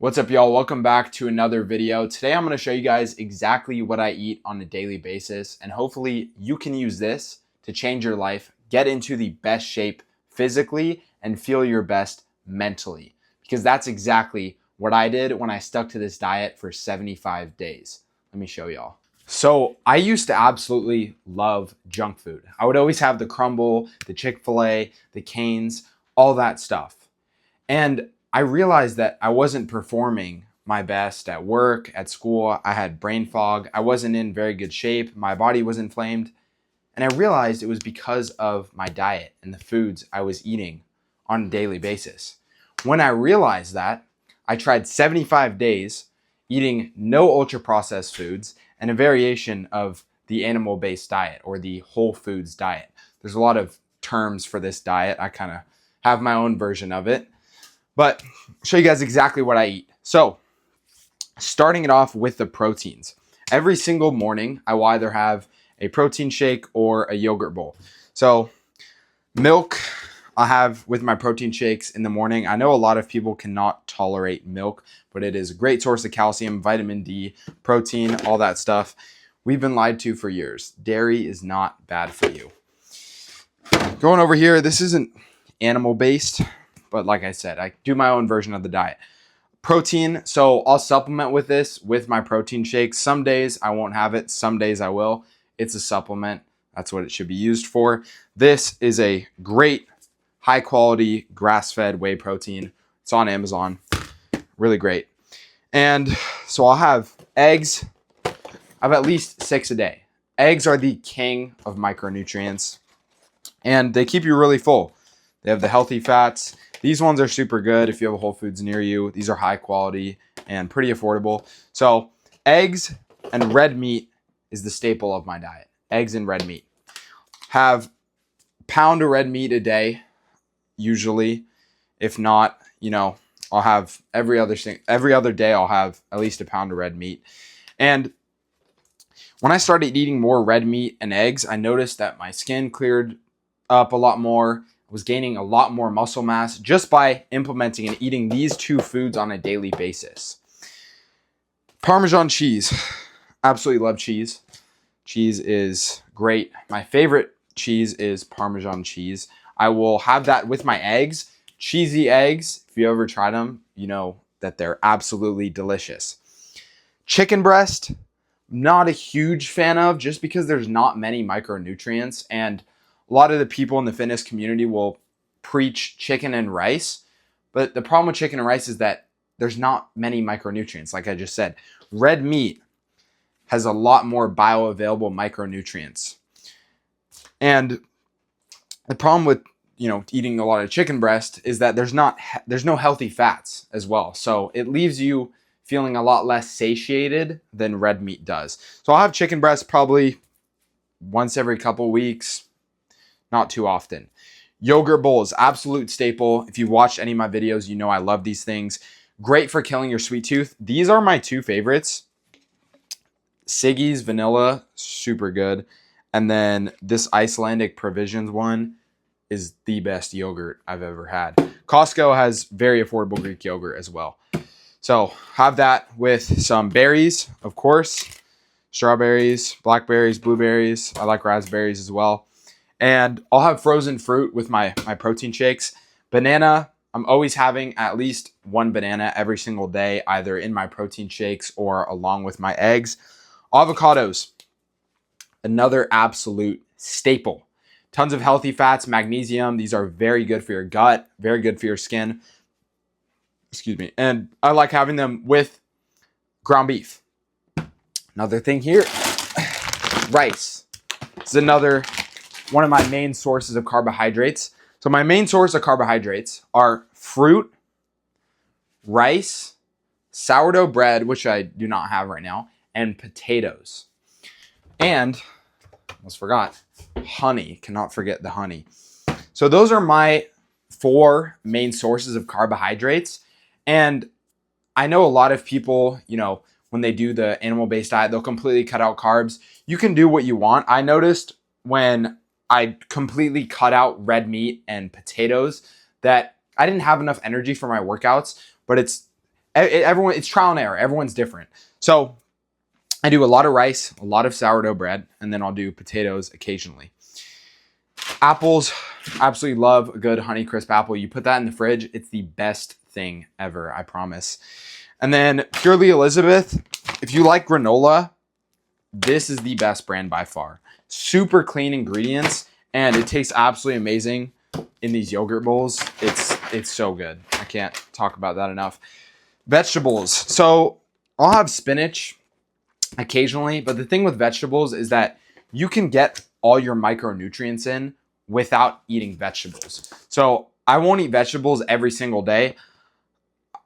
What's up, y'all? Welcome back to another video. Today I'm going to show you guys exactly what I eat on a daily basis, and hopefully you can use this to change your life, get into the best shape physically, and feel your best mentally. Because that's exactly what I did when I stuck to this diet for 75 days. Let me show y'all. So I used to absolutely love junk food. I would always have the Crumble, the Chick-fil-A, the Cane's, all that stuff. And I realized that I wasn't performing my best at work, at school. I had brain fog. I wasn't in very good shape. My body was inflamed. And I realized it was because of my diet and the foods I was eating on a daily basis. When I realized that, I tried 75 days eating no ultra processed foods and a variation of the animal-based diet or the whole foods diet. There's a lot of terms for this diet. I kind of have my own version of it. But I'll show you guys exactly what I eat. So, starting it off with the proteins. Every single morning, I will either have a protein shake or a yogurt bowl. So, milk I have with my protein shakes in the morning. I know a lot of people cannot tolerate milk, but it is a great source of calcium, vitamin D, protein, all that stuff. We've been lied to for years. Dairy is not bad for you. Going over here, this isn't animal-based. But like I said, I do my own version of the diet. Protein, so I'll supplement with this with my protein shakes. Some days I won't have it, some days I will. It's a supplement. That's what it should be used for. This is a great high quality grass-fed whey protein. It's on Amazon. Really great. And so I'll have eggs. I have at least 6 a day. Eggs are the king of micronutrients and they keep you really full. They have the healthy fats. These ones are super good if you have a Whole Foods near you. These are high quality and pretty affordable. So eggs and red meat is the staple of my diet. Eggs and red meat. Have a pound of red meat a day, usually. If not, I'll have every other day I'll have at least a pound of red meat. And when I started eating more red meat and eggs, I noticed that my skin cleared up a lot more. Was gaining a lot more muscle mass just by implementing and eating these two foods on a daily basis. Parmesan cheese. Absolutely love cheese. Cheese is great. My favorite cheese is Parmesan cheese. I will have that with my eggs. Cheesy eggs, if you ever tried them, you know that they're absolutely delicious. Chicken breast, not a huge fan of just because there's not many micronutrients, and a lot of the people in the fitness community will preach chicken and rice, but the problem with chicken and rice is that there's not many micronutrients. Like I just said, red meat has a lot more bioavailable micronutrients. And the problem with, eating a lot of chicken breast is that there's no healthy fats as well. So it leaves you feeling a lot less satiated than red meat does. So I'll have chicken breast probably once every couple weeks. Not too often. Yogurt bowl is absolute staple. If you've watched any of my videos, you know I love these things. Great for killing your sweet tooth. These are my two favorites. Siggi's vanilla, super good. And then this Icelandic Provisions one is the best yogurt I've ever had. Costco has very affordable Greek yogurt as well. So have that with some berries, of course. Strawberries, blackberries, blueberries. I like raspberries as well. And I'll have frozen fruit with my protein shakes. Banana, I'm always having at least one banana every single day, either in my protein shakes or along with my eggs. Avocados, another absolute staple. Tons of healthy fats, magnesium. These are very good for your gut, very good for your skin. Excuse me. And I like having them with ground beef. Another thing here, rice. This is another one of my main sources of carbohydrates. So my main source of carbohydrates are fruit, rice, sourdough bread, which I do not have right now, and potatoes. And, almost forgot, honey. Cannot forget the honey. So those are my 4 main sources of carbohydrates. And I know a lot of people, when they do the animal-based diet, they'll completely cut out carbs. You can do what you want. I noticed when I completely cut out red meat and potatoes that I didn't have enough energy for my workouts, but it's everyone, it's trial and error. Everyone's different. So I do a lot of rice, a lot of sourdough bread, and then I'll do potatoes occasionally. Apples, absolutely love a good Honeycrisp apple. You put that in the fridge, it's the best thing ever, I promise. And then Purely Elizabeth, if you like granola, this is the best brand by far. Super clean ingredients, and it tastes absolutely amazing in these yogurt bowls. It's so good. I can't talk about that enough. Vegetables. So I'll have spinach occasionally, but the thing with vegetables is that you can get all your micronutrients in without eating vegetables. So I won't eat vegetables every single day.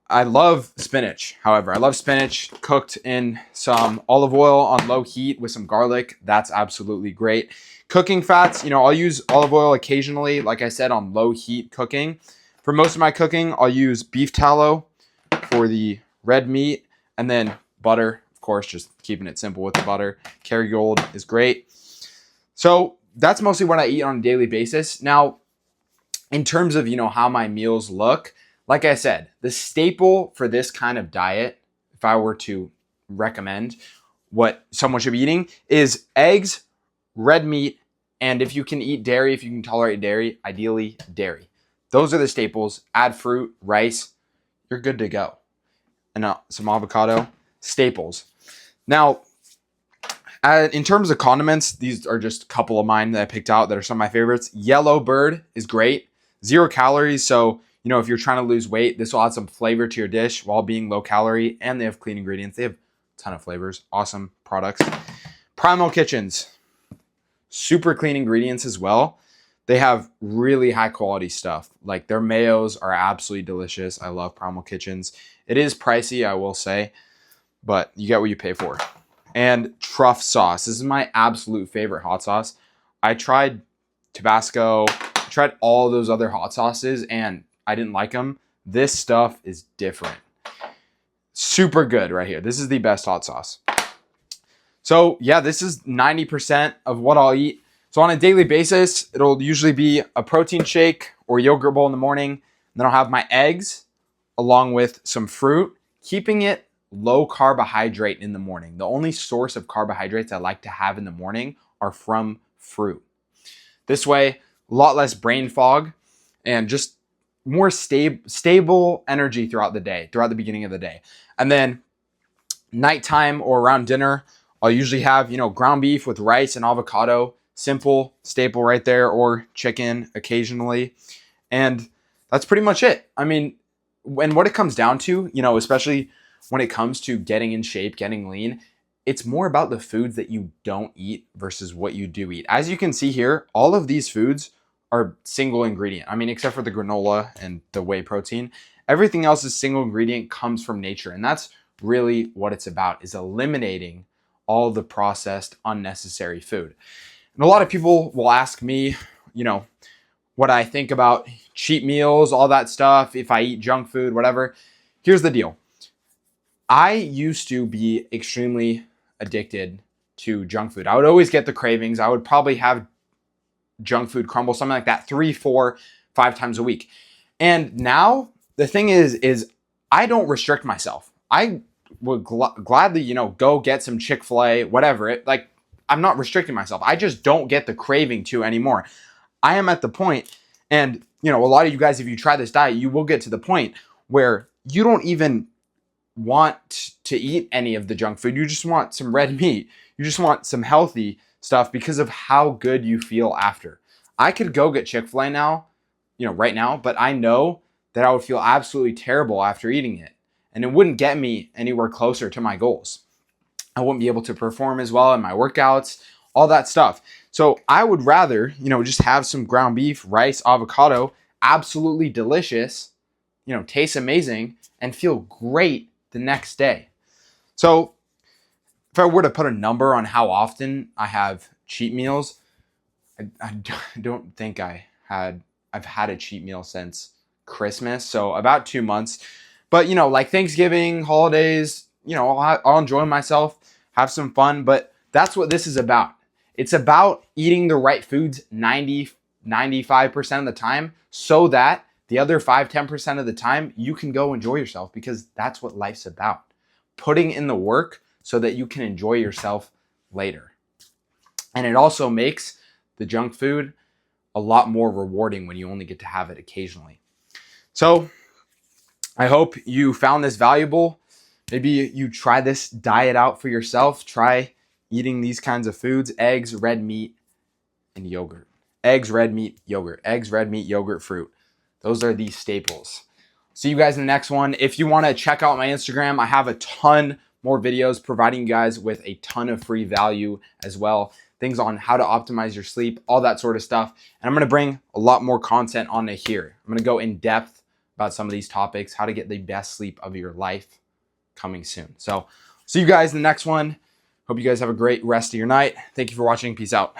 I love spinach. However, I love spinach cooked in some olive oil on low heat with some garlic. That's absolutely great. Cooking fats, I'll use olive oil occasionally, like I said, on low heat cooking. For most of my cooking, I'll use beef tallow for the red meat, and then butter, of course, just keeping it simple with the butter. Kerrygold is great. So that's mostly what I eat on a daily basis. Now, in terms of, how my meals look, like I said, the staple for this kind of diet, if I were to recommend what someone should be eating, is eggs, red meat, and if you can eat dairy, if you can tolerate dairy, ideally dairy. Those are the staples. Add fruit, rice, you're good to go. And some avocado, staples. Now, in terms of condiments, these are just a couple of mine that I picked out that are some of my favorites. Yellow Bird is great. 0 calories, so if you're trying to lose weight, this will add some flavor to your dish while being low calorie, and they have clean ingredients. They have a ton of flavors. Awesome products. Primal Kitchens. Super clean ingredients as well. They have really high quality stuff. Like their mayos are absolutely delicious. I love Primal Kitchens. It is pricey, I will say, but you get what you pay for. And Truff sauce. This is my absolute favorite hot sauce. I tried Tabasco, I tried all those other hot sauces, and I didn't like them. This stuff is different. Super good right here. This is the best hot sauce. So yeah, this is 90% of what I'll eat. So on a daily basis, it'll usually be a protein shake or yogurt bowl in the morning. Then I'll have my eggs along with some fruit, keeping it low carbohydrate in the morning. The only source of carbohydrates I like to have in the morning are from fruit. This way, a lot less brain fog and just more stable energy throughout the day, throughout the beginning of the day. And then nighttime or around dinner, I'll usually have, ground beef with rice and avocado, simple staple right there, or chicken occasionally. And that's pretty much it. I mean, and what it comes down to, especially when it comes to getting in shape, getting lean, it's more about the foods that you don't eat versus what you do eat. As you can see here, all of these foods are single ingredient. I mean, except for the granola and the whey protein, everything else is single ingredient, comes from nature. And that's really what it's about, is eliminating all the processed, unnecessary food. And a lot of people will ask me, what I think about cheat meals, all that stuff, if I eat junk food, whatever. Here's the deal. I used to be extremely addicted to junk food. I would always get the cravings. I would probably have junk food crumble, something like that, 3, 4, 5 times a week. And now the thing is I don't restrict myself. I would gladly, go get some Chick-fil-A, whatever. I'm not restricting myself. I just don't get the craving to anymore. I am at the point, and a lot of you guys, if you try this diet, you will get to the point where you don't even want to eat any of the junk food. You just want some red meat. You just want some healthy stuff because of how good you feel after. I could go get Chick-fil-A now, right now, but I know that I would feel absolutely terrible after eating it. And it wouldn't get me anywhere closer to my goals. I wouldn't be able to perform as well in my workouts, all that stuff. So I would rather, just have some ground beef, rice, avocado, absolutely delicious, tastes amazing, and feel great the next day. So if I were to put a number on how often I have cheat meals, I don't think I've had a cheat meal since Christmas. So about 2 months. But, like Thanksgiving, holidays, I'll enjoy myself, have some fun. But that's what this is about. It's about eating the right foods 95% of the time so that The other 5-10% of the time, you can go enjoy yourself, because that's what life's about. Putting in the work so that you can enjoy yourself later. And it also makes the junk food a lot more rewarding when you only get to have it occasionally. So I hope you found this valuable. Maybe you try this diet out for yourself. Try eating these kinds of foods: eggs, red meat, and yogurt. Eggs, red meat, yogurt. Eggs, red meat, yogurt, fruit. Those are the staples. See you guys in the next one. If you want to check out my Instagram, I have a ton more videos providing you guys with a ton of free value as well. Things on how to optimize your sleep, all that sort of stuff. And I'm going to bring a lot more content on it here. I'm going to go in depth about some of these topics, how to get the best sleep of your life, coming soon. So see you guys in the next one. Hope you guys have a great rest of your night. Thank you for watching. Peace out.